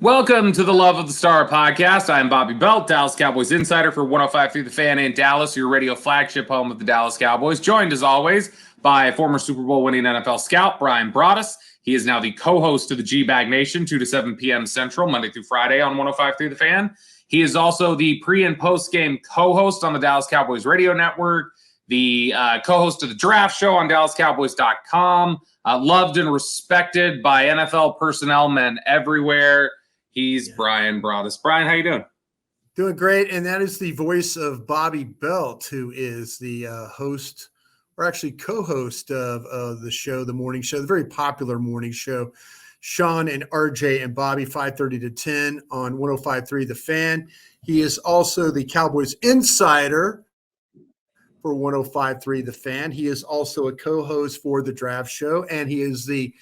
Welcome to the Love of the Star podcast. I am Bobby Belt, Dallas Cowboys insider for 105.3 The Fan in Dallas, your radio flagship home of the Dallas Cowboys. Joined as always by former Super Bowl winning NFL scout Bryan. He is now the co-host of the G-Bag Nation, 2 to 7 p.m. Central, Monday through Friday on 105.3 The Fan. He is also the pre- and post-game co-host on the Dallas Cowboys radio network, the co-host of the Draft Show on DallasCowboys.com, loved and respected by NFL personnel men everywhere. He's Bryan Broaddus. Bryan, how you doing? Doing great, and that is the voice of Bobby Belt, who is the host, or actually co-host of the show, the morning show, the very popular morning show. Sean and RJ and Bobby, 5:30 to 10 on 105.3 The Fan. He is also the Cowboys insider for 105.3 The Fan. He is also a co-host for the Draft Show, and he is the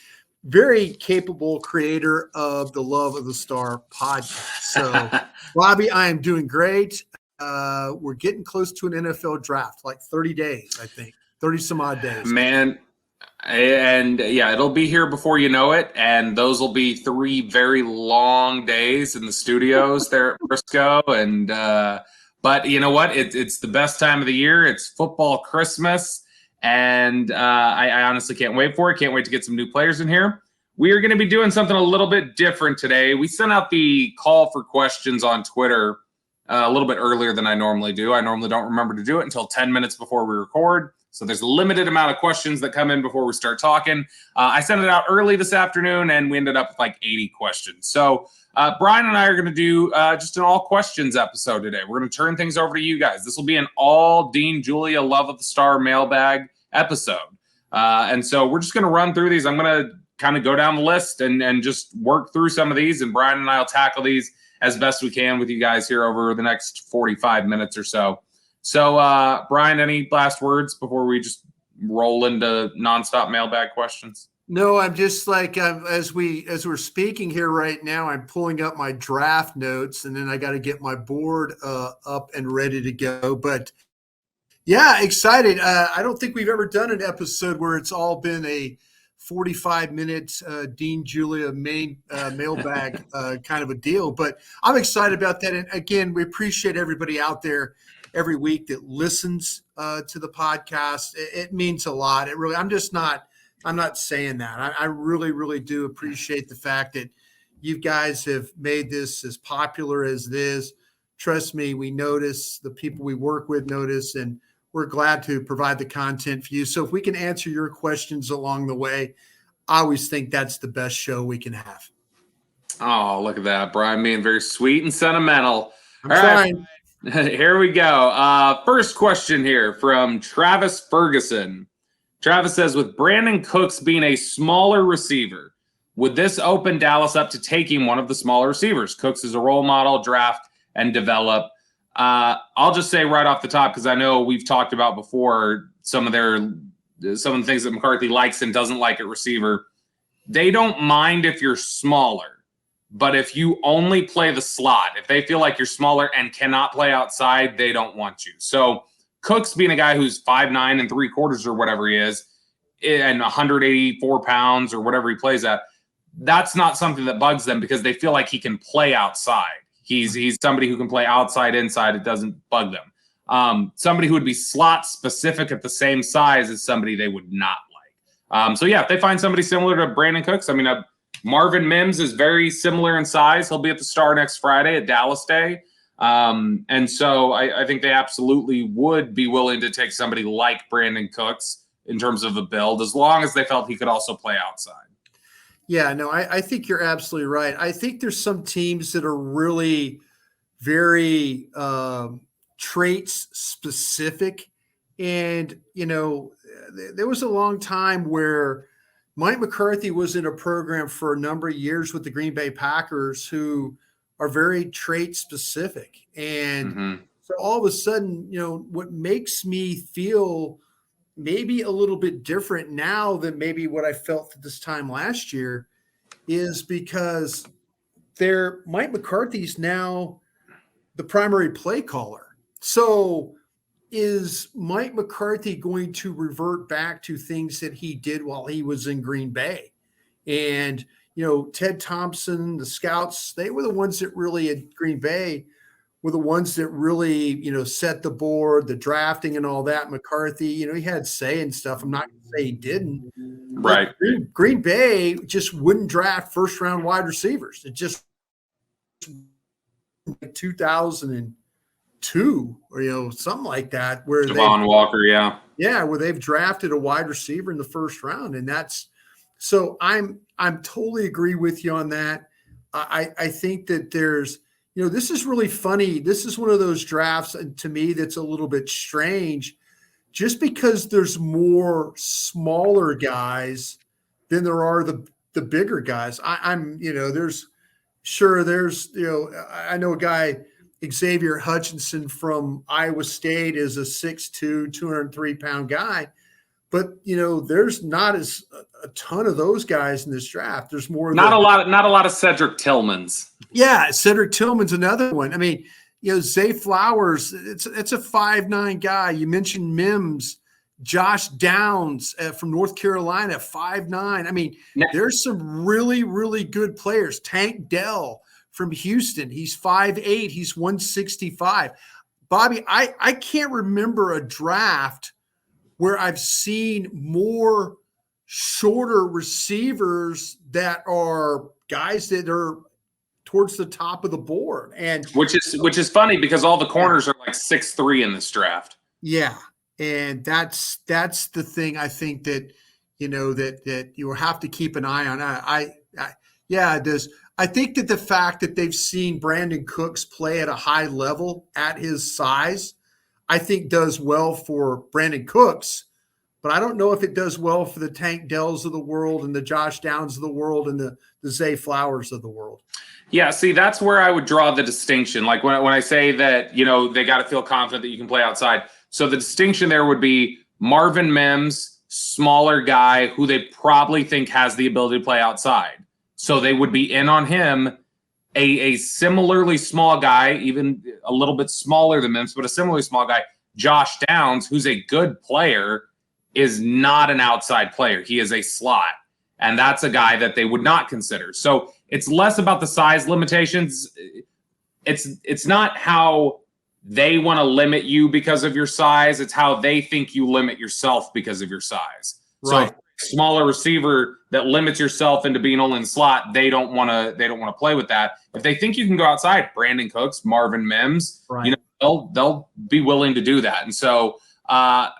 very capable creator of the Love of the Star podcast. So, Robbie, I am doing great. We're getting close to an NFL draft, like 30 days, I think, 30 some odd days. Man, and yeah, it'll be here before you know it. And those will be 3 very long days in the studios there at Frisco. And but you know what? It's the best time of the year. It's football Christmas. And I honestly can't wait for it. Can't wait to get some new players in here. We are going to be doing something a little bit different today. We sent out the call for questions on Twitter a little bit earlier than I normally do. I normally don't remember to do it until 10 minutes before we record. So there's a limited amount of questions that come in before we start talking. I sent it out early this afternoon, and we ended up with like 80 questions. So Bryan and I are going to do just an all questions episode today. We're going to turn things over to you guys. This will be an all Dean Julia Love of the Star mailbag episode. And so we're just going to run through these. I'm going to kind of go down the list and just work through some of these. And Bryan and I will tackle these as best we can with you guys here over the next 45 minutes or so. So, Bryan, any last words before we just roll into nonstop mailbag questions? No, I'm just like as we're speaking here right now, I'm pulling up my draft notes, and then I got to get my board up and ready to go. But yeah, excited. I don't think we've ever done an episode where it's all been a 45-minute Dean Julia mailbag kind of a deal. But I'm excited about that. And again, we appreciate everybody out there every week that listens to the podcast. It means a lot. It really. I'm not saying that. I really, really do appreciate the fact that you guys have made this as popular as it is. Trust me, we notice, the people we work with notice, and we're glad to provide the content for you. So if we can answer your questions along the way, I always think that's the best show we can have. Oh, look at that. Bryan being very sweet and sentimental. I'm trying. Right. Here we go. First question here from Travis Ferguson. Travis says, with Brandon Cooks being a smaller receiver, would this open Dallas up to taking one of the smaller receivers? Cooks is a role model, draft, and develop. I'll just say right off the top, because I know we've talked about before some of the things that McCarthy likes and doesn't like at receiver. They don't mind if you're smaller, but if you only play the slot, if they feel like you're smaller and cannot play outside, they don't want you. So Cooks being a guy who's 5'9" 3/4" or whatever he is, and 184 pounds or whatever he plays at, that's not something that bugs them because they feel like he can play outside. He's somebody who can play outside, inside. It doesn't bug them. Somebody who would be slot specific at the same size is somebody they would not like. So yeah, if they find somebody similar to Brandon Cooks, I mean, Marvin Mims is very similar in size. He'll be at the Star next Friday at Dallas Day. And so I think they absolutely would be willing to take somebody like Brandon Cooks in terms of a build, as long as they felt he could also play outside. Yeah, no, I think you're absolutely right. I think there's some teams that are really very traits specific. And, there was a long time where Mike McCarthy was in a program for a number of years with the Green Bay Packers who are very trait specific. And so all of a sudden, what makes me feel maybe a little bit different now than maybe what I felt at this time last year is because Mike McCarthy's now the primary play caller. So is Mike McCarthy going to revert back to things that he did while he was in Green Bay? And, Ted Thompson, the scouts, they were the ones that really at Green Bay were the ones that really, set the board, the drafting and all that. McCarthy, he had say and stuff. I'm not going to say he didn't. Right. But Green Bay just wouldn't draft first-round wide receivers. It just 2002 or, something like that. Where Javon Walker, yeah. Yeah, where they've drafted a wide receiver in the first round. And so I'm totally agree with you on that. I think that there's, this is really funny. This is one of those drafts to me that's a little bit strange just because there's more smaller guys than there are the bigger guys. I know a guy, Xavier Hutchinson from Iowa State, is a 6'2", 203-pound guy. But there's not a ton of those guys in this draft. There's more. Not a lot of Cedric Tillmans. Yeah, Cedric Tillman's another one. I mean, Zay Flowers. It's a 5'9" guy. You mentioned Mims, Josh Downs from North Carolina, 5'9". I mean, there's some really, really good players. Tank Dell from Houston. He's 5'8". He's 165. Bobby, I can't remember a draft where I've seen more shorter receivers that are guys that are towards the top of the board. And which is funny because all the corners are like 6'3" in this draft. Yeah. And that's the thing I think that, that you have to keep an eye on. It does. I think that the fact that they've seen Brandon Cooks play at a high level at his size, I think does well for Brandon Cooks, but I don't know if it does well for the Tank Dells of the world and the Josh Downs of the world and the Zay Flowers of the world. Yeah, see, that's where I would draw the distinction. Like when I say that, they got to feel confident that you can play outside. So the distinction there would be Marvin Mims, smaller guy who they probably think has the ability to play outside. So they would be in on him. A similarly small guy, even a little bit smaller than Mims, but a similarly small guy, Josh Downs, who's a good player, is not an outside player. He is a slot. And that's a guy that they would not consider. So it's less about the size limitations. It's not how they want to limit you because of your size. It's how they think you limit yourself because of your size. Right. So smaller receiver that limits yourself into being only in the slot, they don't want to play with that. If they think you can go outside, Brandon Cooks, Marvin Mims, right, they'll be willing to do that. And so I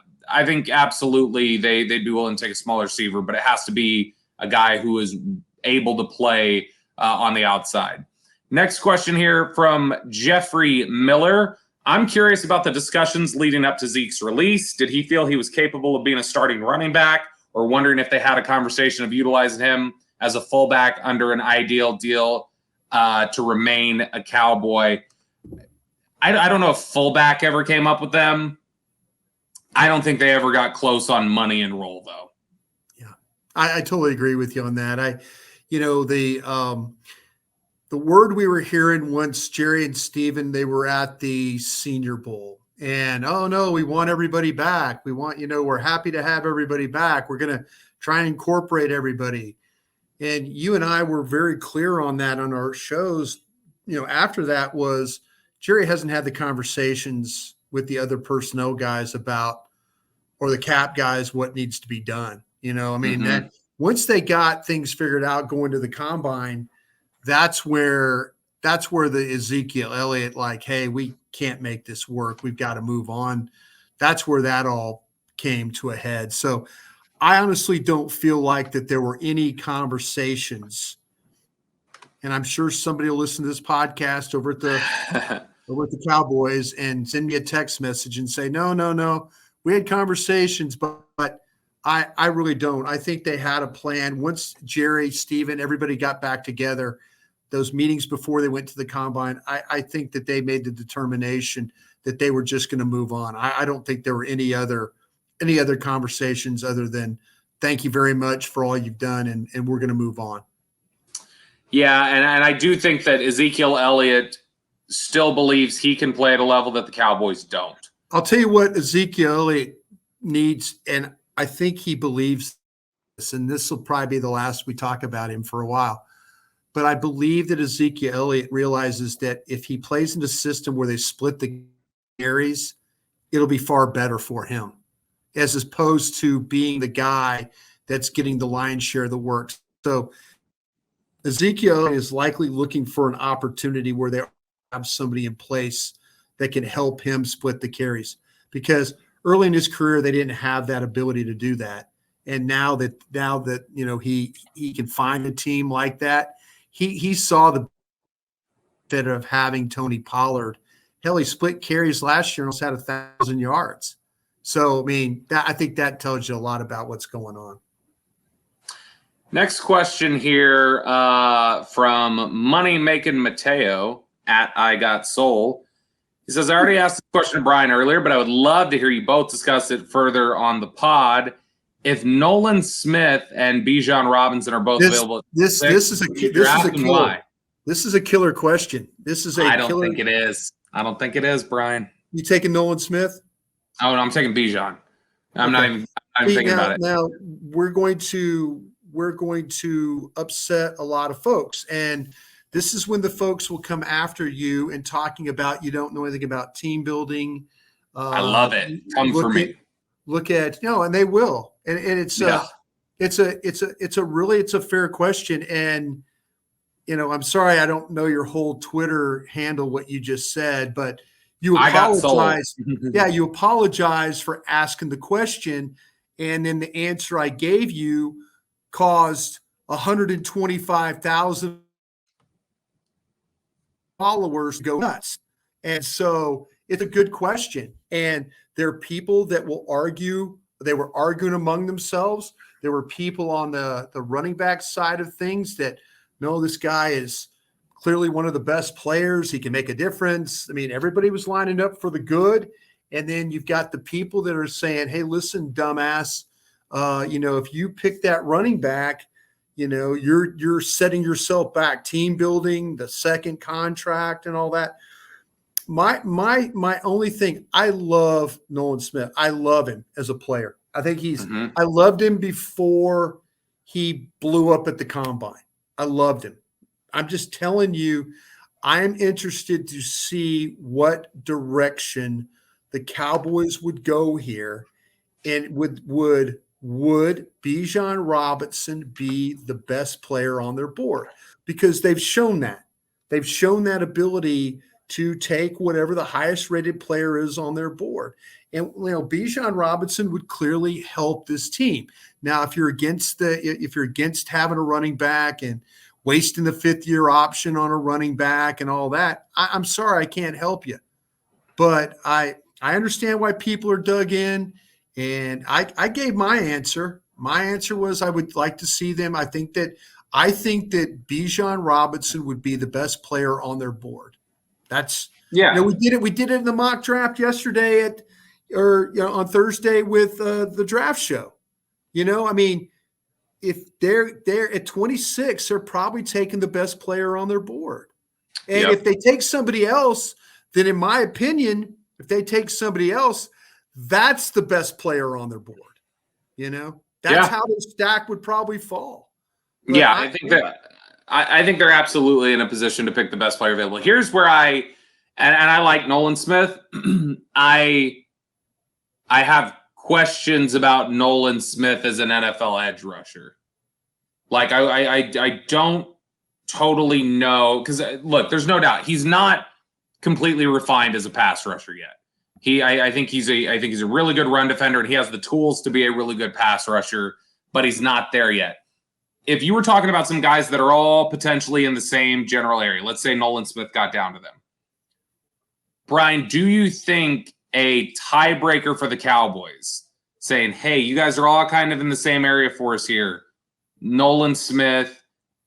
think absolutely they'd be willing to take a smaller receiver, but it has to be a guy who is able to play on the outside. Next question here from Jeffrey Miller. I'm curious about the discussions leading up to Zeke's release. Did he feel he was capable of being a starting running back, or wondering if they had a conversation of utilizing him as a fullback under an ideal deal to remain a Cowboy? I don't know if fullback ever came up with them. I don't think they ever got close on money and role, though. Yeah, I totally agree with you on that. The word we were hearing once Jerry and Steven, they were at the Senior Bowl. And, oh, no, we want everybody back. We want, we're happy to have everybody back. We're going to try and incorporate everybody. And you and I were very clear on that on our shows. After that was Jerry hasn't had the conversations with the other personnel guys about, or the cap guys, what needs to be done. That once they got things figured out going to the combine, that's where the Ezekiel Elliott, like, hey, we can't make this work. We've got to move on. That's where that all came to a head. So I honestly don't feel like that there were any conversations, and I'm sure somebody will listen to this podcast over at the Cowboys and send me a text message and say, no, we had conversations, but I really don't. I think they had a plan. Once Jerry, Steven, everybody got back together, those meetings before they went to the combine, I think that they made the determination that they were just going to move on. I don't think there were any other conversations other than thank you very much for all you've done, and we're going to move on. Yeah, and I do think that Ezekiel Elliott still believes he can play at a level that the Cowboys don't. I'll tell you what Ezekiel Elliott needs, and I think he believes this, and this will probably be the last we talk about him for a while. but I believe that Ezekiel Elliott realizes that if he plays in a system where they split the carries, it'll be far better for him, as opposed to being the guy that's getting the lion's share of the work. So Ezekiel is likely looking for an opportunity where they have somebody in place that can help him split the carries, because early in his career they didn't have that ability to do that. And now that he can find a team like that, he saw the benefit of having Tony Pollard. Hell, he split carries last year and almost had 1,000 yards. So, I mean, I think that tells you a lot about what's going on. Next question here from Money Making Mateo at I Got Soul. He says, I already asked this question to Bryan earlier, but I would love to hear you both discuss it further on the pod. If Nolan Smith and Bijan Robinson are both available, this is a killer. This is a killer question. I don't think it is. I don't think it is, Bryan. You taking Nolan Smith? Oh, no, I'm taking Bijan. I'm not even thinking about it. Now we're going to upset a lot of folks, and this is when the folks will come after you and talking about you don't know anything about team building. I love it. Come for me. Look at and they will, and it's a fair question, and I'm sorry I don't know your whole Twitter handle what you just said, but you apologize. You apologize for asking the question, and then the answer I gave you caused 125,000 followers to go nuts. And so it's a good question. And there are people that will argue. They were arguing among themselves. There were people on the running back side of things that, no, this guy is clearly one of the best players. He can make a difference. I mean, everybody was lining up for the good. And then you've got the people that are saying, hey, listen, dumbass, if you pick that running back, you're setting yourself back, team building, the second contract and all that. My only thing, I love Nolan Smith. I love him as a player. I think I loved him before he blew up at the combine. I loved him. I'm just telling you, I am interested to see what direction the Cowboys would go here, and would Bijan Robinson be the best player on their board? Because they've shown that. They've shown that ability to take whatever the highest rated player is on their board. And Bijan Robinson would clearly help this team. Now, if you're against having a running back and wasting the fifth-year option on a running back and all that, I'm sorry, I can't help you. But I understand why people are dug in, and I gave my answer. My answer was I would like to see them. I think that Bijan Robinson would be the best player on their board. That's we did it in the mock draft yesterday on Thursday with the draft show. I mean, if they're at 26, they're probably taking the best player on their board. And if they take somebody else, then in my opinion, if they take somebody else, that's the best player on their board. That's how the stack would probably fall. But I think they're absolutely in a position to pick the best player available. Here's where I like Nolan Smith. I have questions about Nolan Smith as an NFL edge rusher. Like I don't totally know, because look, there's no doubt he's not completely refined as a pass rusher yet. I think he's a really good run defender, and he has the tools to be a really good pass rusher, but he's not there yet. If you were talking about some guys that are all potentially in the same general area, let's say Nolan Smith got down to them. Bryan, do you think a tiebreaker for the Cowboys, saying, hey, you guys are all kind of in the same area for us here, Nolan Smith,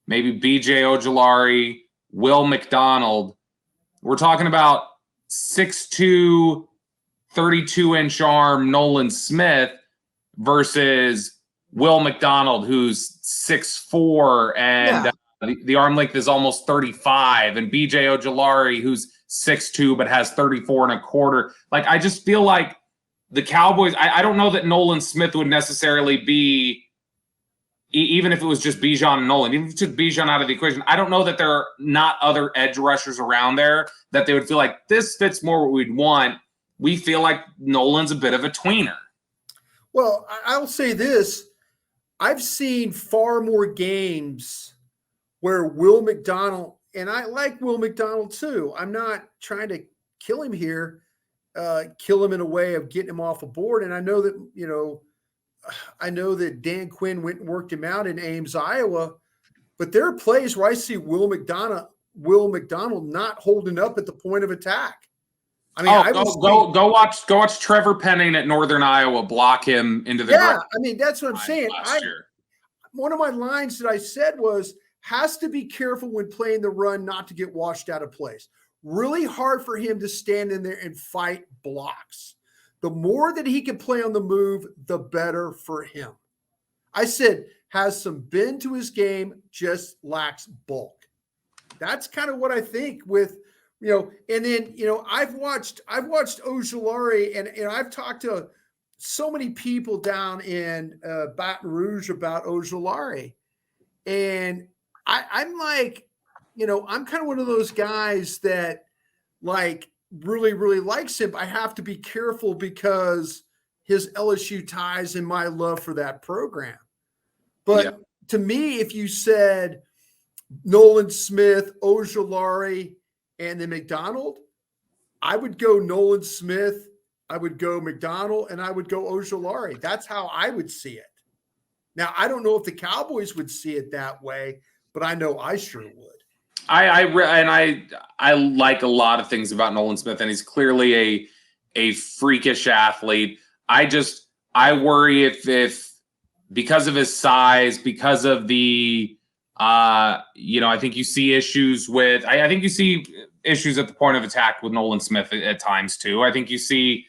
maybe BJ Ojulari, Will McDonald, we're talking about 6'2", 32-inch arm Nolan Smith versus Will McDonald, who's 6'4", and the arm length is almost 35, and BJ Ojulari, who's 6'2", but has 34 and a quarter. Like, I just feel like the Cowboys, I don't know that Nolan Smith would necessarily be even if it was just Bijan and Nolan, even if you took Bijan out of the equation, I don't know that there are not other edge rushers around there that they would feel like this fits more what we'd want. We feel like Nolan's a bit of a tweener. Well, I'll say this. I've seen far more games where Will McDonald, and I like Will McDonald too. I'm not trying to kill him here, kill him in a way of getting him off a board. And I know that, I know that Dan Quinn went and worked him out in Ames, Iowa, but there are plays where I see Will McDonald not holding up at the point of attack. I mean, go watch Trevor Penning at Northern Iowa block him into the ground. I mean, that's what I'm saying. One of my lines that I said was, has to be careful when playing the run not to get washed out of place. Really hard for him to stand in there and fight blocks. The more that he can play on the move, the better for him. I said, has some bend to his game, just lacks bulk. That's kind of what I think with, and then, I've watched Ojulari, and I've talked to so many people down in Baton Rouge about Ojulari. And I'm like, I'm kind of one of those guys that like really, really likes him. I have to be careful because his LSU ties and my love for that program. But to me, if you said Nolan Smith, Ojulari, and then McDonald, I would go Nolan Smith, I would go McDonald, and I would go Ojulari. That's how I would see it. Now, I don't know if the Cowboys would see it that way, but I know I sure would. I like a lot of things about Nolan Smith, and he's clearly a freakish athlete. I worry if because of his size, because of the I think you see issues with I think you see issues at the point of attack with Nolan Smith at times too. I think you see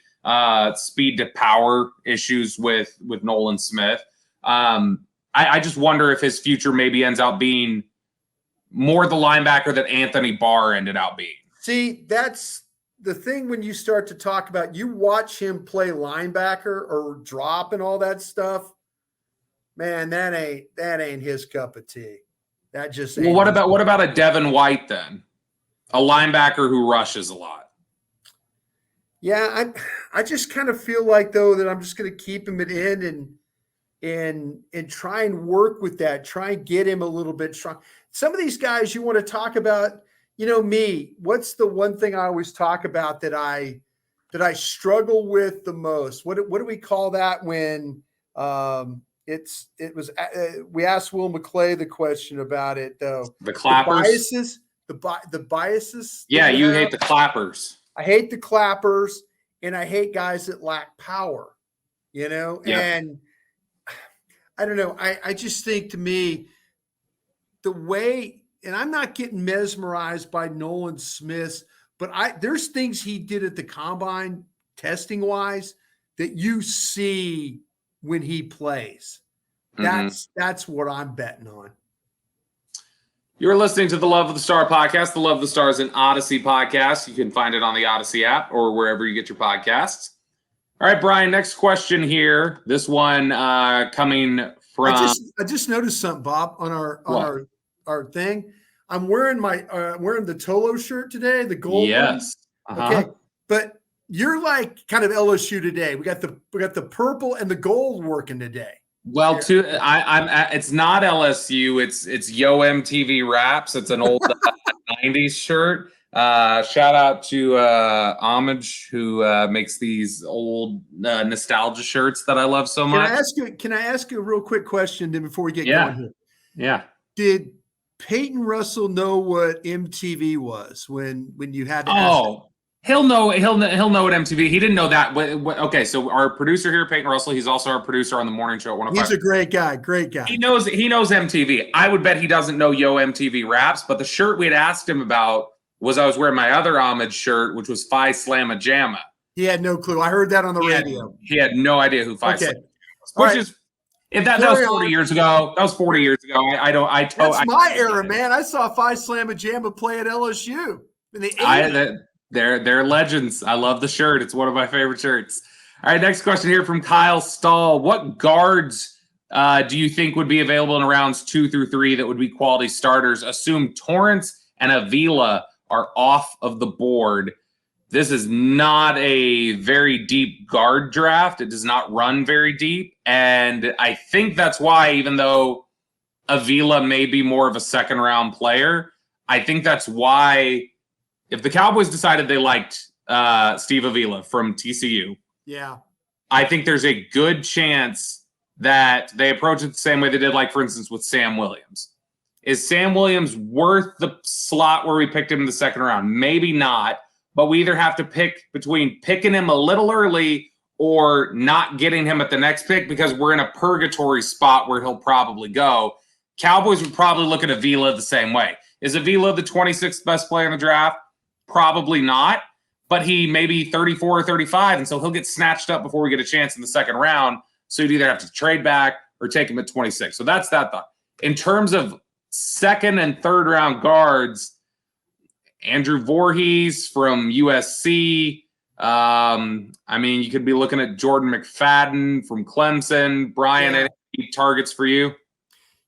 speed to power issues with Nolan Smith. I just wonder if his future maybe ends up being more the linebacker that Anthony Barr ended up being. See, that's the thing when you start to talk about, you watch him play linebacker or drop and all that stuff, man, that ain't his cup of tea. That just ain't. Well, what about a Devin White then? A linebacker who rushes a lot. Yeah, I just kind of feel like though that I'm just going to keep him at end and try and work with that, try and get him a little bit strong. Some of these guys you want to talk about, me, what's the one thing I always talk about that I struggle with the most? What do we call that when we asked Will McClay the question about it though. The clappers. The biases. Yeah, you hate the clappers. I hate the clappers, and I hate guys that lack power, Yeah. And I don't know. I just think to me, the way, and I'm not getting mesmerized by Nolan Smith, but there's things he did at the combine testing wise that you see when he plays. That's what I'm betting on. You're listening to the Love of the Star podcast. The Love of the Star is an Audacy podcast. You can find it on the Audacy app or wherever you get your podcasts. All right, Bryan, next question here. This one coming from... I just noticed something, Bob, on our thing. I'm wearing wearing the Tolo shirt today, the gold one. Okay, but you're like kind of LSU today. We got the purple and the gold working today. Well, it's not LSU. It's Yo MTV Raps. It's an old 90s shirt. Shout out to Homage who makes these old nostalgia shirts that I love so much. Can I ask you a real quick question then before we get going here? Yeah. Did Peyton Russell know what MTV was when you had to ask him? He'll know what MTV. He didn't know that. Okay, so our producer here, Peyton Russell, he's also our producer on the morning show at 105. He's a great guy. He knows MTV. I would bet he doesn't know Yo MTV Raps, but the shirt we had asked him about was I was wearing my other Homage shirt, which was Phi Slamma Jamma. He had no clue. I heard that on the radio. He had no idea who Phi Slamma was, which is if that was 40 years ago. That was 40 years ago. That's my era, man. I saw Phi Slamma Jamma play at LSU in the 80s. They're legends. I love the shirt. It's one of my favorite shirts. All right, next question here from Kyle Stahl. What guards do you think would be available in rounds 2 through 3 that would be quality starters? Assume Torrance and Avila are off of the board. This is not a very deep guard draft. It does not run very deep. And I think that's why, even though Avila may be more of a second-round player, I think that's why if the Cowboys decided they liked Steve Avila from TCU, I think there's a good chance that they approach it the same way they did, like, for instance, with Sam Williams. Is Sam Williams worth the slot where we picked him in the second round? Maybe not. But we either have to pick between picking him a little early or not getting him at the next pick because we're in a purgatory spot where he'll probably go. Cowboys would probably look at Avila the same way. Is Avila the 26th best player in the draft? Probably not. But he may be 34 or 35, and so he'll get snatched up before we get a chance in the second round. So you'd either have to trade back or take him at 26. So that's that thought. In terms of second and third round guards, Andrew Voorhees from USC. I mean, you could be looking at Jordan McFadden from Clemson. Bryan, any targets for you?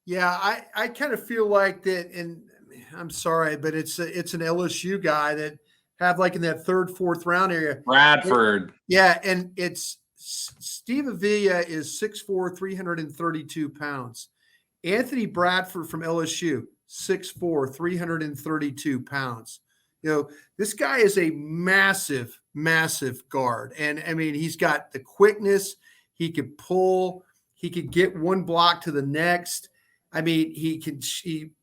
Yeah, I kind of feel like that, and I'm sorry, but it's an LSU guy that have like in that third, fourth round area. Bradford. Yeah, and it's Steve Avila is 6'4", 332 pounds. Anthony Bradford from LSU, 6'4", 332 pounds. You know, this guy is a massive, massive guard. And, I mean, he's got the quickness. He could pull. He could get one block to the next. I mean, he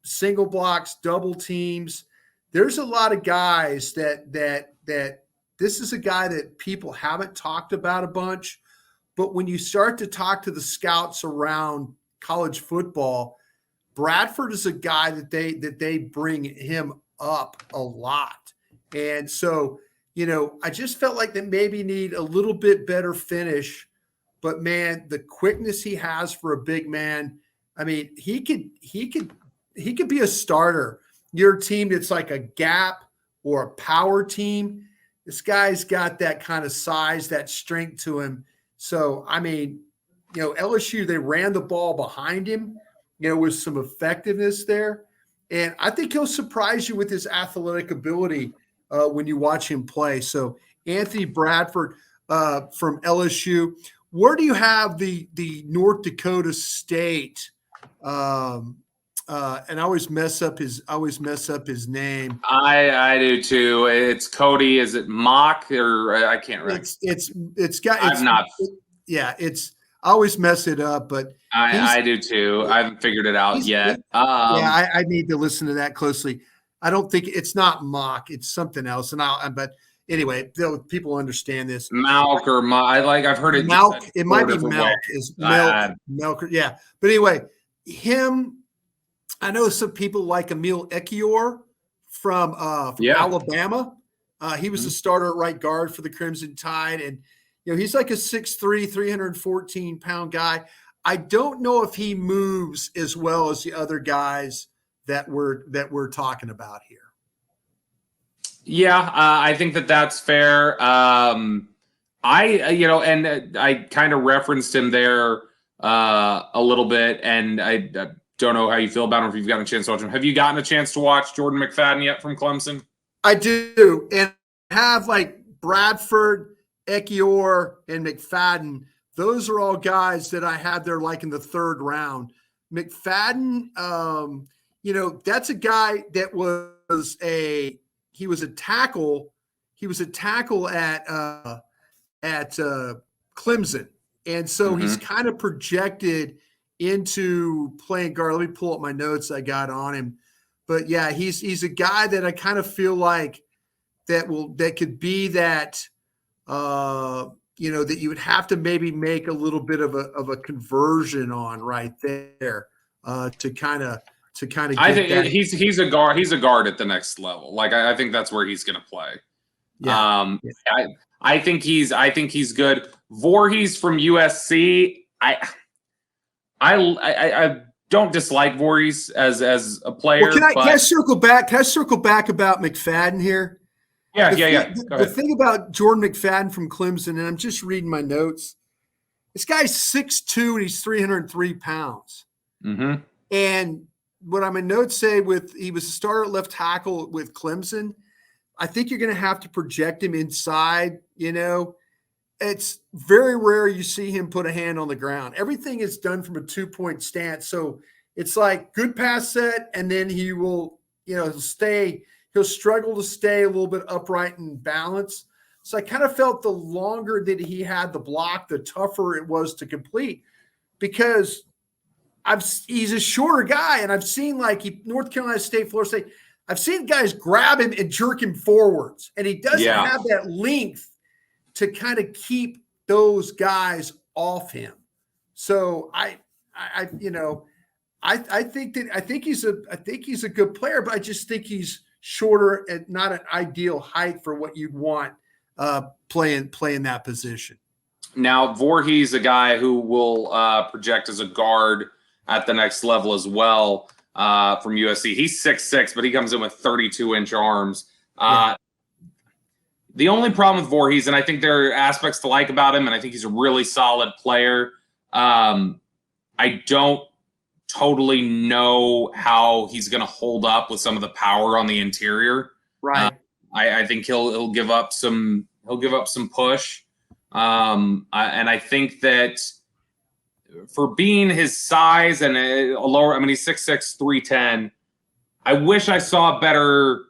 single blocks, double teams. There's a lot of guys that this is a guy that people haven't talked about a bunch. But when you start to talk to the scouts around college football, Bradford is a guy that they bring him up a lot. And so, you know, I just felt like they maybe need a little bit better finish, but man, the quickness he has for a big man, I mean, he could be a starter. Your team that's like a gap or a power team. This guy's got that kind of size, that strength to him. So, I mean, you know, LSU, they ran the ball behind him, you know, with some effectiveness there. And I think he'll surprise you with his athletic ability when you watch him play. So Anthony Bradford from LSU. Where do you have the North Dakota State? And I always mess up his name. I do too. It's Cody. Is it Mock or I can't remember. I always mess it up, but I do too. I haven't figured it out yet. I need to listen to that closely. I don't think it's not Mock. It's something else. But anyway, people understand this. Malk or Mock. I've heard it. Malk. It might be Malk. Is Malk? Yeah. But anyway, him. I know some people like Emil Ekiyor from Alabama. He was the starter at right guard for the Crimson Tide, and you know he's like a 6'3", 314-pound guy. I don't know if he moves as well as the other guys that we're talking about here. Yeah, I think that's fair. I kind of referenced him there a little bit, and I don't know how you feel about him if you've gotten a chance to watch him. Have you gotten a chance to watch Jordan McFadden yet from Clemson? I do, and have like Bradford, Ekiyor, and McFadden. Those are all guys that I had there like in the third round. McFadden, that's a guy that was a tackle. He was a tackle at Clemson, and so he's kind of projected into playing guard. Let me pull up my notes I got on him. But yeah, he's a guy that I kind of feel like that could be that that you would have to maybe make a little bit of a conversion on right there to kind of I think he's a guard. He's a guard at the next level. Like I think that's where he's going to play. Yeah. I think he's good. Voorhees from USC. I don't dislike Voorhees as a player. Well, can I circle back? Can I circle back about McFadden here? Yeah. The thing about Jordan McFadden from Clemson, and I'm just reading my notes. This guy's 6'2" and he's 303 pounds. Mm-hmm. And what I'm in notes say he was a starter at left tackle with Clemson. I think you're going to have to project him inside. It's very rare you see him put a hand on the ground. Everything is done from a 2-point stance. So it's like good pass set, and then he will, he'll struggle to stay a little bit upright and balanced. So I kind of felt the longer that he had the block, the tougher it was to complete, because he's a shorter guy, and I've seen North Carolina State, Florida State, I've seen guys grab him and jerk him forwards, and he doesn't have that length to kind of keep those guys off him. So I think he's a good player, but I just think he's shorter and not an ideal height for what you'd want playing that position. Now, Voorhees, a guy who will project as a guard at the next level as well from USC. He's 6'6", but he comes in with 32-inch arms. The only problem with Voorhees, and I think there are aspects to like about him, and I think he's a really solid player. I don't totally know how he's going to hold up with some of the power on the interior. Right. I think he'll give up some push. And I think that for being his size and a lower, he's 6'6", 310. I wish I saw better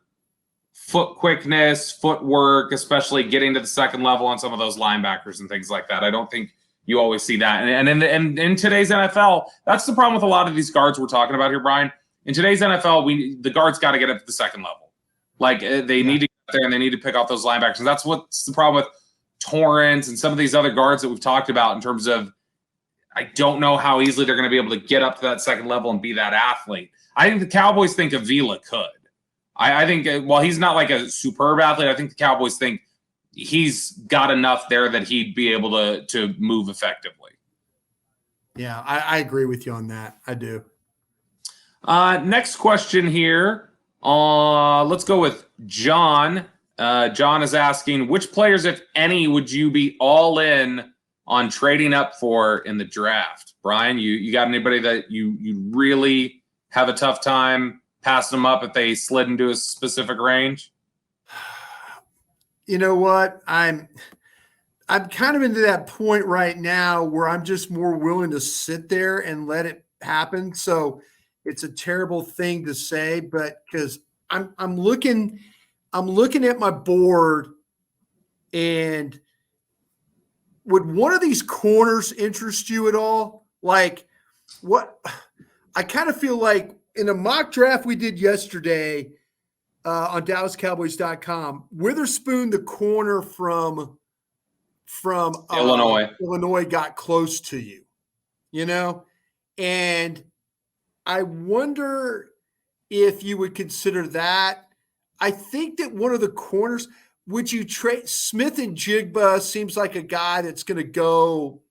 foot quickness, footwork, especially getting to the second level on some of those linebackers and things like that. I don't think you always see that. And in today's NFL, that's the problem with a lot of these guards we're talking about here, Brian. In today's NFL, the guards got to get up to the second level. They need to get there, and they need to pick off those linebackers. And that's what's the problem with Torrance and some of these other guards that we've talked about in terms of, I don't know how easily they're going to be able to get up to that second level and be that athlete. I think the Cowboys think Avila could. I think while he's not like a superb athlete, I think the Cowboys think he's got enough there that he'd be able to move effectively. Yeah, I agree with you on that. I do. Next question here. Let's go with John. John is asking, which players, if any, would you be all in on trading up for in the draft? Brian, you got anybody that you really have a tough time passing them up if they slid into a specific range? You know what? I'm kind of into that point right now where I'm just more willing to sit there and let it happen. So it's a terrible thing to say, but because I'm looking at my board, and would one of these corners interest you at all? Like, what I kind of feel like in a mock draft we did yesterday on DallasCowboys.com, Witherspoon, the corner from Illinois, got close to you, and I wonder if you would consider that. I think that one of the corners, would you trade Smith and Jigba? Seems like a guy that's going to go.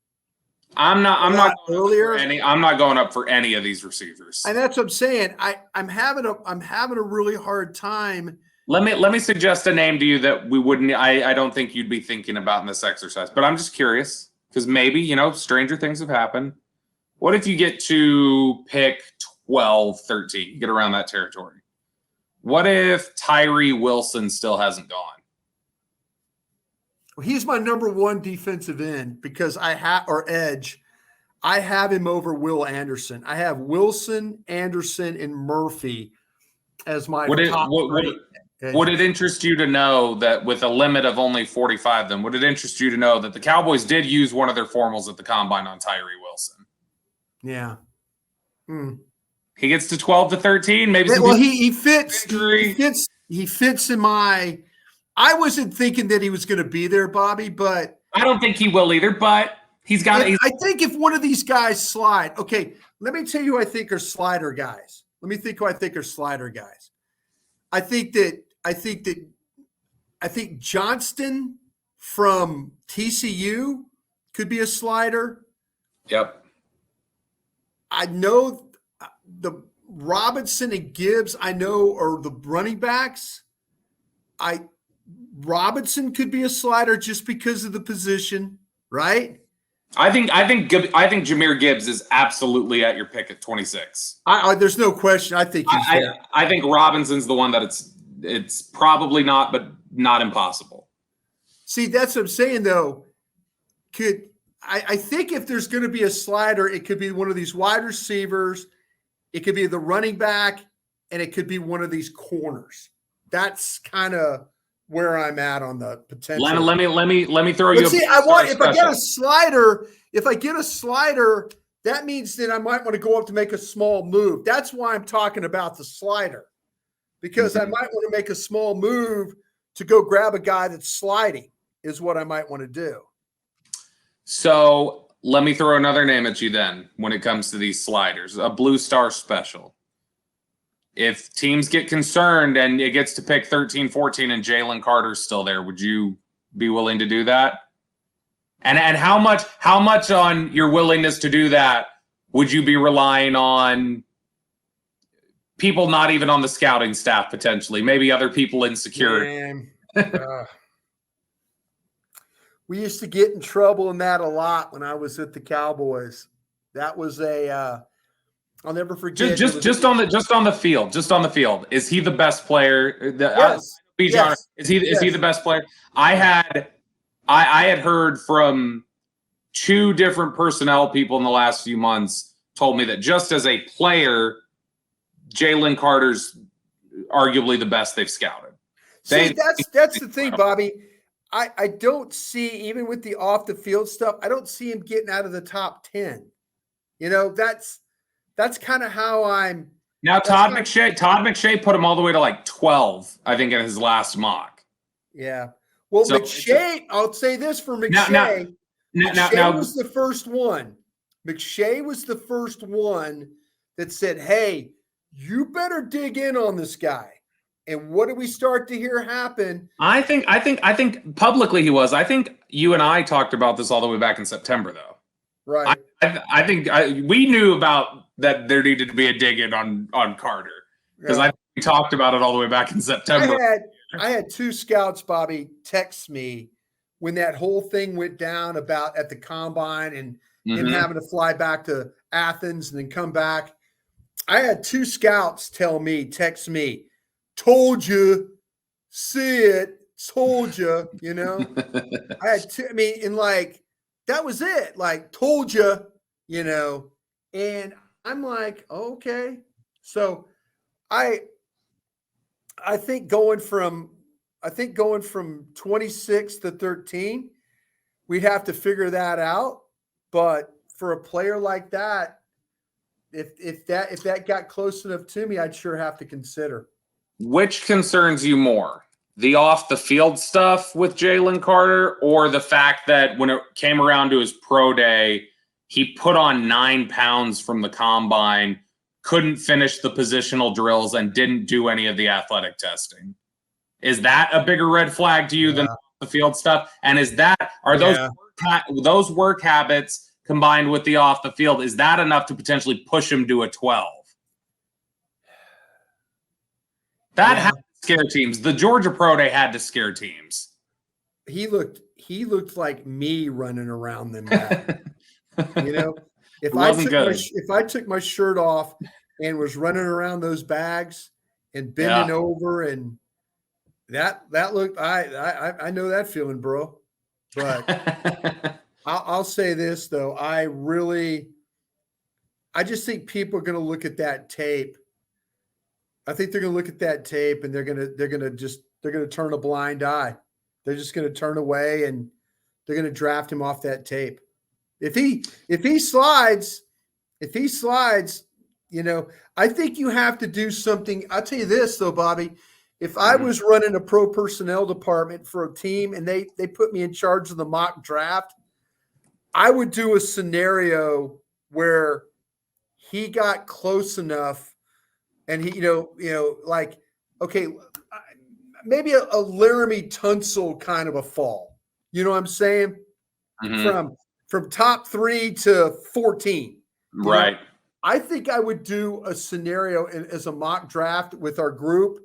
I'm not going up for any of these receivers. And that's what I'm saying. I'm having a really hard time. Let me suggest a name to you that we wouldn't. I don't think you'd be thinking about in this exercise, but I'm just curious because maybe stranger things have happened. What if you get to pick 12, 13, get around that territory? What if Tyree Wilson still hasn't gone? Well, he's my number one defensive end because edge. I have him over Will Anderson. I have Wilson, Anderson, and Murphy as my top three. Would it interest you to know that with a limit of only 45, then would it interest you to know that the Cowboys did use one of their formals at the Combine on Tyree Wilson? Yeah. He gets to 12 to 13. Maybe. Well, he fits. He fits in my. I wasn't thinking that he was going to be there, Bobby, but I don't think he will either. But he's got. I think if one of these guys slide, okay. Let me tell you who I think are slider guys. I think Johnston from TCU could be a slider. Yep. I know the Robinson and Gibbs, are the running backs. Robinson could be a slider just because of the position, right? I think Jamir Gibbs is absolutely at your pick at 26. There's no question. I think he's there. I think Robinson's the one that it's probably not, but not impossible. See, that's what I'm saying, though. I think if there's going to be a slider, it could be one of these wide receivers, it could be the running back, and it could be one of these corners. That's kind of where I'm at on the potential. Let me throw you. See, if I get a slider, that means that I might want to go up to make a small move. That's why I'm talking about the slider, because I might want to make a small move to go grab a guy that's sliding is what I might want to do. So let me throw another name at you then when it comes to these sliders, a blue star special. If teams get concerned and it gets to pick 13, 14 and Jalen Carter's still there, would you be willing to do that? And how much on your willingness to do that would you be relying on people not even on the scouting staff potentially, maybe other people in security? We used to get in trouble in that a lot when I was at the Cowboys. That was I'll never forget. Just on the field. Is he the best player? Yes. Bijan, is he the best player? I had heard from two different personnel people in the last few months told me that just as a player, Jalen Carter's arguably the best they've scouted. That's the thing, Bobby. I don't see, even with the off the field stuff, I don't see him getting out of the top 10. That's kind of how I'm. Now, Todd McShay put him all the way to like 12, I think, in his last mock. Yeah. Well, so, McShay, I'll say this for McShay. McShay was the first one. McShay was the first one that said, hey, you better dig in on this guy. And what do we start to hear happen? I think publicly he was. I think you and I talked about this all the way back in September, though. Right. I think we knew about that there needed to be a dig in on Carter because I think we talked about it all the way back in September. I had two scouts, Bobby, text me when that whole thing went down about at the combine and him having to fly back to Athens and then come back. I had two scouts text me, told you, see it, told you, I had two, and like, that was it. Like, told you, and I'm like, okay. So I think going from 26 to 13, we'd have to figure that out. But for a player like that, if that got close enough to me, I'd sure have to consider. Which concerns you more? The off the field stuff with Jalen Carter, or the fact that when it came around to his pro day, he put on 9 pounds from the combine, couldn't finish the positional drills, and didn't do any of the athletic testing? Is that a bigger red flag to you than the field stuff? And are those work habits combined with the off the field, is that enough to potentially push him to a 12? That had to scare teams. The Georgia Pro Day had to scare teams. He looked like me running around them back. If I took my shirt off and was running around those bags and bending over, and that looked, I know that feeling, bro. But I'll say this though, I just think people are going to look at that tape. I think they're going to look at that tape and they're going to turn a blind eye. They're just going to turn away and they're going to draft him off that tape. If he slides, I think you have to do something. I'll tell you this though, Bobby, if I was running a pro personnel department for a team and they put me in charge of the mock draft, I would do a scenario where he got close enough and he, like, okay, maybe a Laramie Tunsil kind of a fall. You know what I'm saying? From top 3 to 14. Right. I think I would do a scenario as a mock draft with our group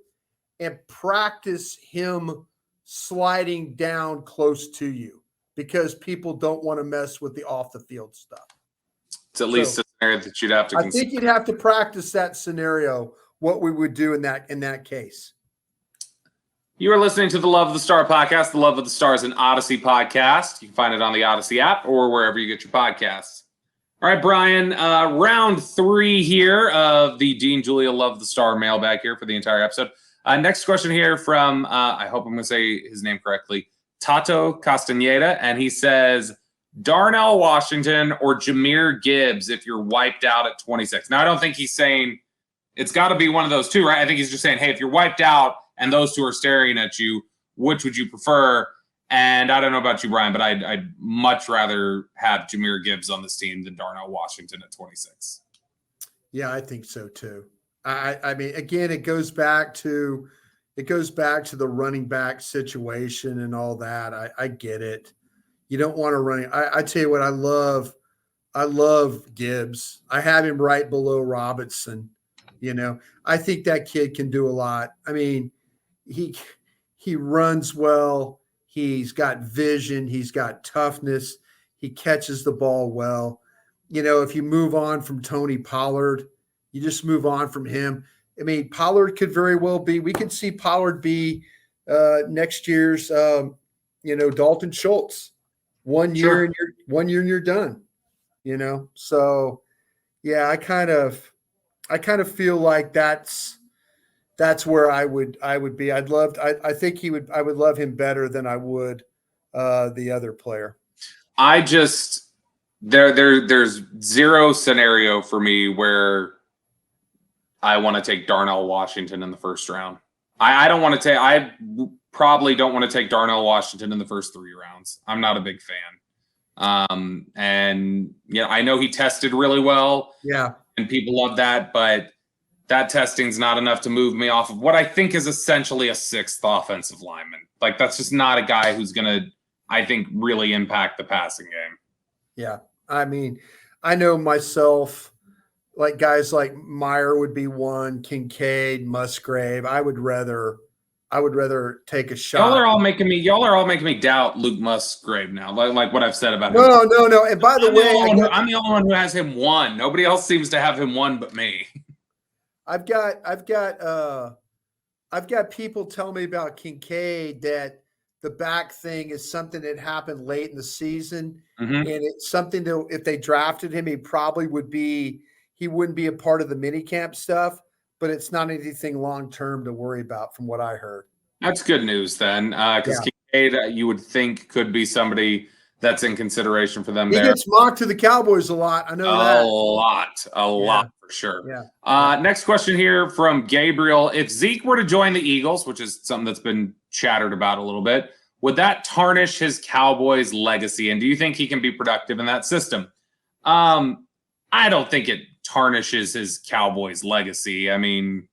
and practice him sliding down close to you. because people don't want to mess with the off the field stuff. It's at least a scenario that you'd have to consider. I think you'd have to practice that scenario, what we would do in that case. You are listening to the Love of the Star podcast. The Love of the Star is an Audacy podcast. You can find it on the Audacy app or wherever you get your podcasts. All right, Bryan, round 3 here of the Dean Julia Love of the Star mailbag here for the entire episode. Next question here from, I hope I'm going to say his name correctly, Tato Castaneda, and he says, Darnell Washington or Jamir Gibbs if you're wiped out at 26. Now, I don't think he's saying it's got to be one of those two, right? I think he's just saying, hey, if you're wiped out and those two are staring at you, which would you prefer? And I don't know about you, Bryan, but I'd much rather have Jamir Gibbs on this team than Darnell Washington at 26. Yeah, I think so too. I mean, again, it goes back to the running back situation and all that. I get it. You don't want to run. I tell you what, I love Gibbs. I have him right below Robinson. I think that kid can do a lot. I mean, he runs well. He's got vision. He's got toughness. He catches the ball well. If you move on from Tony Pollard, you just move on from him. I mean, Pollard could very well be. We could see Pollard be next year's, Dalton Schultz. 1 year Sure. and you're done. So yeah, I kind of feel like that's where I would be. I think I would love him better than I would the other player. There's zero scenario for me where I want to take Darnell Washington in the first round. I probably don't want to take Darnell Washington in the first 3 rounds. I'm not a big fan. And I know he tested really well. Yeah. And people love that, but that testing's not enough to move me off of what I think is essentially a 6th offensive lineman. Like, that's just not a guy who's going to, I think, really impact the passing game. Yeah. I mean, I know myself, like guys like Meyer would be one, Kincaid, Musgrave. I would rather take a shot. Y'all are all making me doubt Luke Musgrave now. Like what I've said about him. No. And by the way, I'm the only one who has him 1. Nobody else seems to have him 1 but me. I've got people tell me about Kincaid that the back thing is something that happened late in the season. Mm-hmm. And it's something that if they drafted him, he wouldn't be a part of the minicamp stuff, but it's not anything long-term to worry about from what I heard. That's good news then. Because Kincaid, you would think could be somebody that's in consideration for them. He gets mocked to the Cowboys a lot. I know that. A lot for sure. Yeah. Next question here from Gabriel. If Zeke were to join the Eagles, which is something that's been chattered about a little bit, would that tarnish his Cowboys legacy? And do you think he can be productive in that system? I don't think it tarnishes his Cowboys legacy. I mean,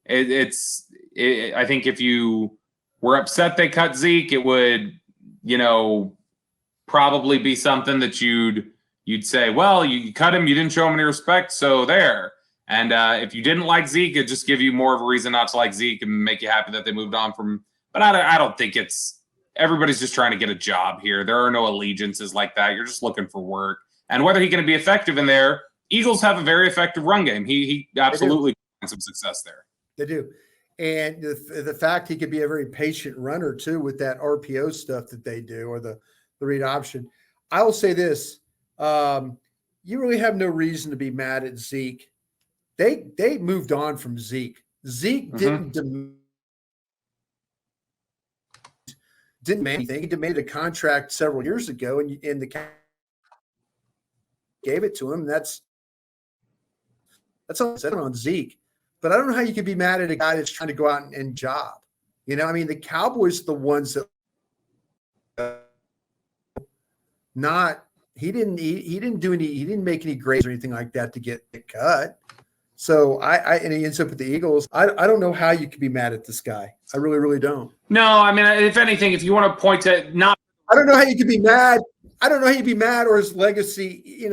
I think if you were upset they cut Zeke, it would, probably be something that you'd say, well, you cut him, you didn't show him any respect, so there. And if you didn't like Zeke, it'd just give you more of a reason not to like Zeke and make you happy that they moved on from. But I don't think everybody's just trying to get a job here. There are no allegiances like that. You're just looking for work. And whether he can be effective in there, Eagles have a very effective run game. He absolutely has some success there. They do. And the fact he could be a very patient runner too with that RPO stuff that they do, or the read option. I will say this. You really have no reason to be mad at Zeke. They moved on from Zeke. Zeke didn't demand anything. He demanded a contract several years ago, and the gave it to him. That's all I said on Zeke. But I don't know how you can be mad at a guy that's trying to go out and job. I mean, the Cowboys are the ones that he didn't make any grades or anything like that to get cut. So and he ends up with the Eagles. I don't know how you could be mad at this guy. I really, really don't. No, I mean, if anything, if you want to point to I don't know how you could be mad. I don't know how you'd be mad, or his legacy. He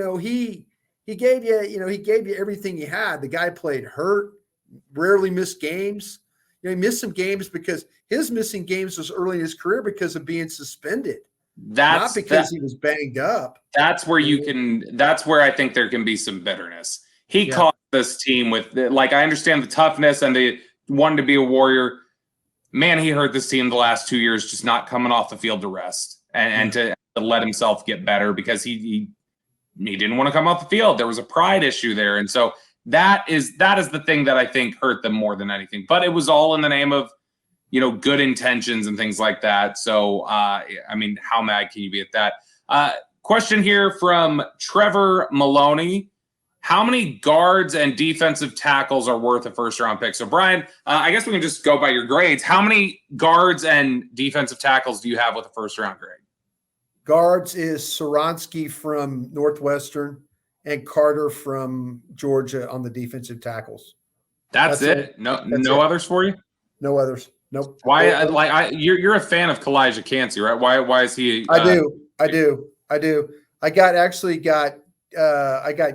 gave you everything he had. The guy played hurt, rarely missed games. He missed some games because his missing games was early in his career because of being suspended. Not because he was banged up. That's where that's where I think there can be some bitterness. He caught this team with, like, I understand the toughness and the wanting to be a warrior. Man, he hurt this team the last 2 years just not coming off the field to rest and to let himself get better because he didn't want to come off the field. There was a pride issue there. And so that is the thing that I think hurt them more than anything. But it was all in the name of, good intentions and things like that. So, I mean, how mad can you be at that? Question here from Trevor Maloney. How many guards and defensive tackles are worth a first-round pick? So, Bryan, I guess we can just go by your grades. How many guards and defensive tackles do you have with a first-round grade? Guards is Soronsky from Northwestern and Carter from Georgia on the defensive tackles. That's it? No others for you? No others. Nope. Why? You're a fan of Kalijah Cansey, right? Why is he? I do. I got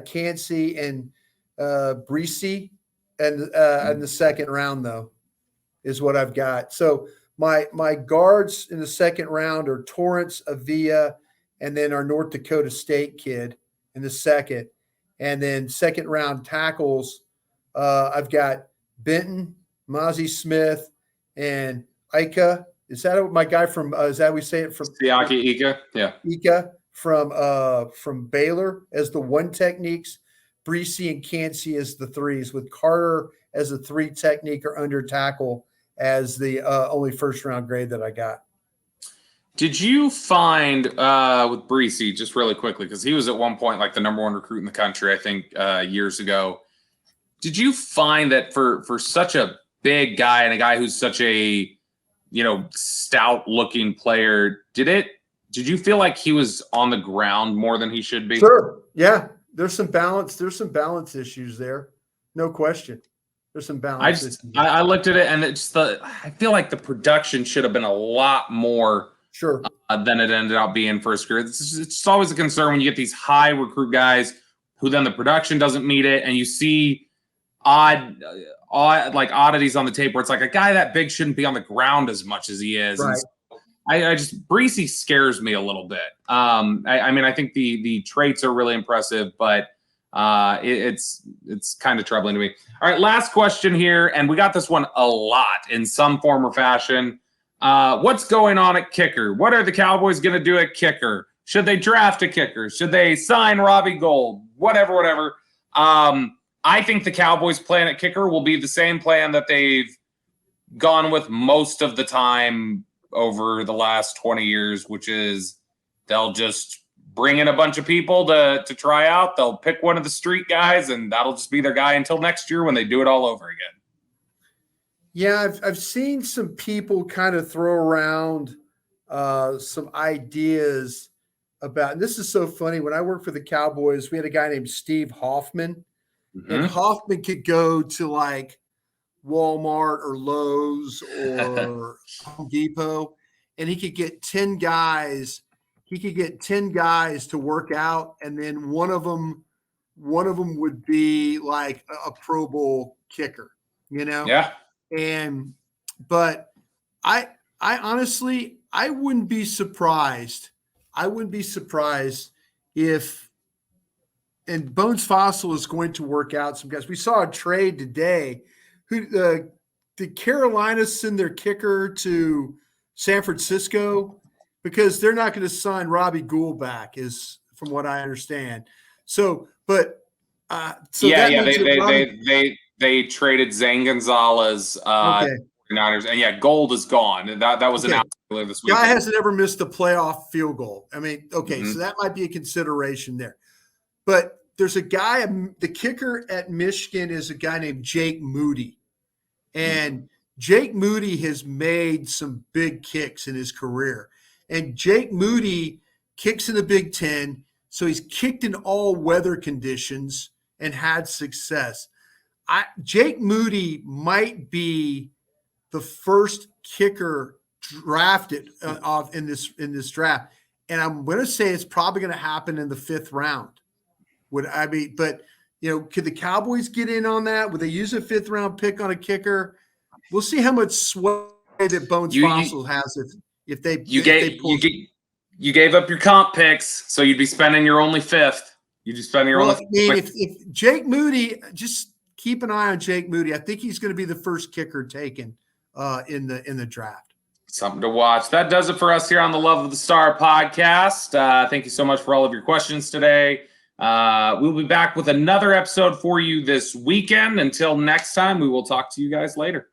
Cansey and Breesy and in the second round though, is what I've got. So my guards in the second round are Torrance, Avila, and then our North Dakota State kid in the second. And then second round tackles, I've got Benton, Mozzie Smith, and Ika. Is that my guy from? Is that we say it from? Siaki Ika, yeah. Ika from Baylor as the one techniques, Breesy and Cansey as the threes, with Carter as a 3 technique or under tackle as the only first round grade that I got. Did you find with Breesy, just really quickly, because he was at one point like the number 1 recruit in the country, I think years ago. Did you find that for such a big guy and a guy who's such a stout looking player, did you feel like he was on the ground more than he should be? Sure. Yeah. There's some balance issues there. No question. There's some balance issues. I looked at it and I feel like the production should have been a lot more than it ended up being first career. It's always a concern when you get these high recruit guys who then the production doesn't meet it, and you see like oddities on the tape where it's like a guy that big shouldn't be on the ground as much as he is. Right. And so Breesy scares me a little bit. I mean, I think the traits are really impressive, but it's kind of troubling to me. All right, last question here, and we got this one a lot in some form or fashion. What's going on at kicker? What are the Cowboys going to do at kicker? Should they draft a kicker? Should they sign Robbie Gould? Whatever. I think the Cowboys' plan at kicker will be the same plan that they've gone with most of the time over the last 20 years, which is they'll just bring in a bunch of people to try out. They'll pick one of the street guys, and that'll just be their guy until next year when they do it all over again. Yeah, I've seen some people kind of throw around some ideas about, and this is so funny. When I worked for the Cowboys, we had a guy named Steve Hoffman. Mm-hmm. And Hoffman could go to like Walmart or Lowe's or Home Depot, and he could get 10 guys. He could get 10 guys to work out, and then one of them would be like a Pro Bowl kicker, Yeah. But I honestly, I wouldn't be surprised. If. And Bones Fossil is going to work out some guys. We saw a trade today. Did Carolina send their kicker to San Francisco? Because they're not going to sign Robbie Gould back, is from what I understand. They traded Zane Gonzalez. Okay. 49ers, and Gould is gone. That was announced earlier this week. Guy hasn't ever missed a playoff field goal. I mean, okay, so that might be a consideration there. But there's a guy, the kicker at Michigan is a guy named Jake Moody. And Jake Moody has made some big kicks in his career. And Jake Moody kicks in the Big Ten, so he's kicked in all weather conditions and had success. Jake Moody might be the first kicker drafted in this draft. And I'm going to say it's probably going to happen in the 5th round. Could the Cowboys get in on that? Would they use a 5th round pick on a kicker? We'll see how much sway that Bones Fossil has if they pull. You gave up your comp picks, so you'd be spending your only fifth. You'd be spending your only fifth. I mean, if Jake Moody, just keep an eye on Jake Moody. I think he's going to be the first kicker taken in the draft. Something to watch. That does it for us here on the Love of the Star podcast. Thank you so much for all of your questions today. We'll be back with another episode for you this weekend. Until next time, we will talk to you guys later.